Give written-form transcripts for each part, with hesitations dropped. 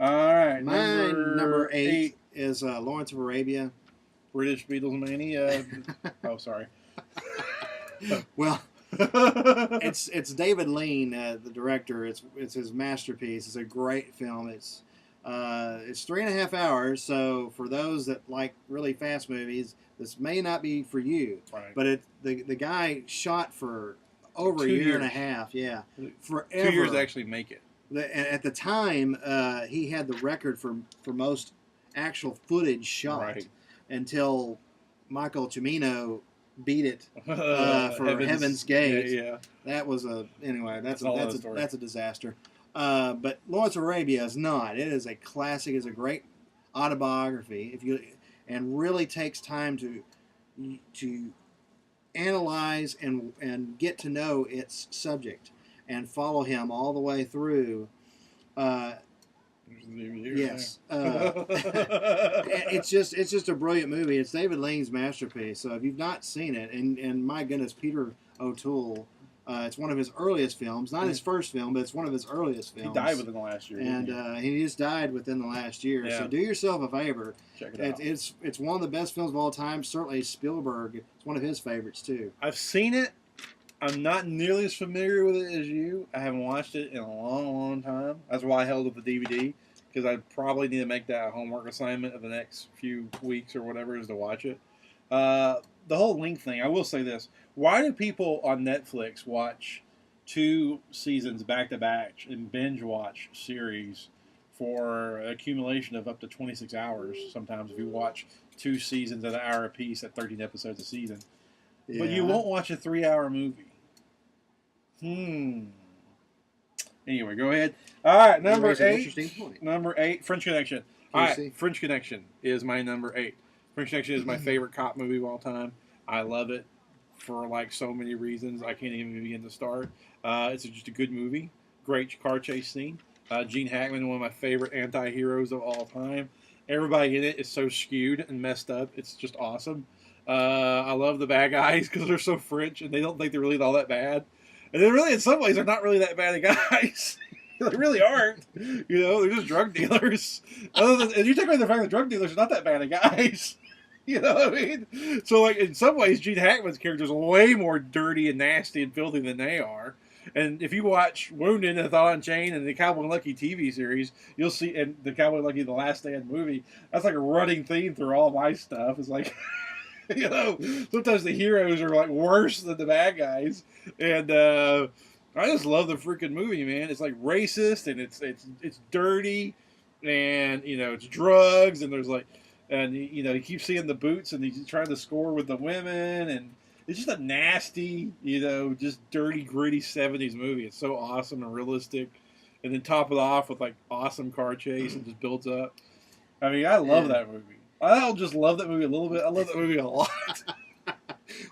All right, Number eight is Lawrence of Arabia. British Beatlemania. Oh, sorry. Well, it's David Lean, the director. It's his masterpiece. It's a great film. It's 3.5 hours. So for those that like really fast movies, this may not be for you. Right. But the guy shot for over 2 a year years. and a half. Yeah, forever. 2 years to actually make it. At the time, he had the record for most actual footage shot, Right. until Michael Cimino beat it for Heaven's Gate. Yeah. That was anyway. That's a disaster. But Lawrence of Arabia is not. It is a classic. It's a great autobiography. And really takes time to analyze and get to know its subject and follow him all the way through. Yes, it's just a brilliant movie. It's David Lean's masterpiece. So if you've not seen it, and my goodness, Peter O'Toole, it's one of his earliest films. Not his first film, but it's one of his earliest films. He died within the last year, and he just died within the last year. Yeah. So do yourself a favor. Check it out. It's one of the best films of all time. Certainly Spielberg. It's one of his favorites too. I've seen it. I'm not nearly as familiar with it as you. I haven't watched it in a long, long time. That's why I held up the DVD, because I probably need to make that a homework assignment of the next few weeks or whatever is to watch it. The whole length thing, I will say this. Why do people on Netflix watch 2 seasons back-to-back and binge-watch series for an accumulation of up to 26 hours sometimes if you watch 2 seasons at an hour apiece at 13 episodes a season? Yeah. But you won't watch a 3-hour movie. Anyway, go ahead. All right, number 8. Number 8, French Connection. All right, French Connection is my number 8. French Connection is my favorite cop movie of all time. I love it for like so many reasons. I can't even begin to start. It's just a good movie. Great car chase scene. Gene Hackman, one of my favorite anti-heroes of all time. Everybody in it is so skewed and messed up. It's just awesome. I love the bad guys because they're so French and they don't think they're really all that bad. And then really, in some ways, they're not really that bad guys. They really aren't. You know, they're just drug dealers. And you take away the fact that drug dealers are not that bad guys. You know what I mean? So, like, in some ways, Gene Hackman's character is way more dirty and nasty and filthy than they are. And if you watch Wounded and Thought Unchained and the Cowboy Lucky TV series, you'll see, and the Cowboy Lucky The Last Stand movie, that's like a running theme through all my stuff. It's like... You know, sometimes the heroes are like worse than the bad guys, and I just love the freaking movie, man. It's like racist and it's dirty, and you know it's drugs, and there's like, and you know you keep seeing the boots, and he's trying to score with the women, and it's just a nasty, you know, just dirty, gritty '70s movie. It's so awesome and realistic, and then top it off with like awesome car chase and just builds up. I mean, I love that movie. I don't just love that movie a little bit. I love that movie a lot.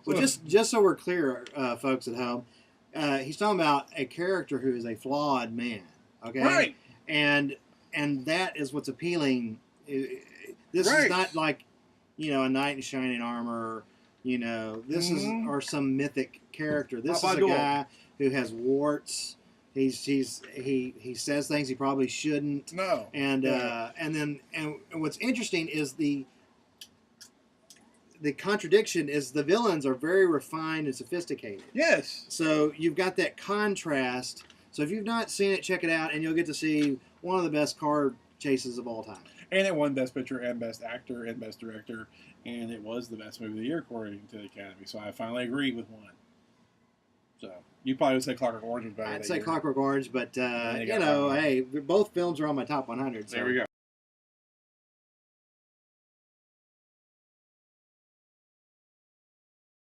Well, just so we're clear, folks at home, he's talking about a character who is a flawed man. Okay, right? And that is what's appealing. This is not like, you know, a knight in shining armor. You know, this is or some mythic character. This is a guy who has warts. He says things he probably shouldn't. No. And what's interesting is the contradiction is the villains are very refined and sophisticated. Yes. So you've got that contrast. So if you've not seen it, check it out, and you'll get to see one of the best car chases of all time. And it won Best Picture and Best Actor and Best Director, and it was the best movie of the year according to the Academy. So I finally agree with one. So you probably would say Clockwork Orange was better. I'd say Clockwork Orange, but you know, hey, both films are on my top 100. So. There we go.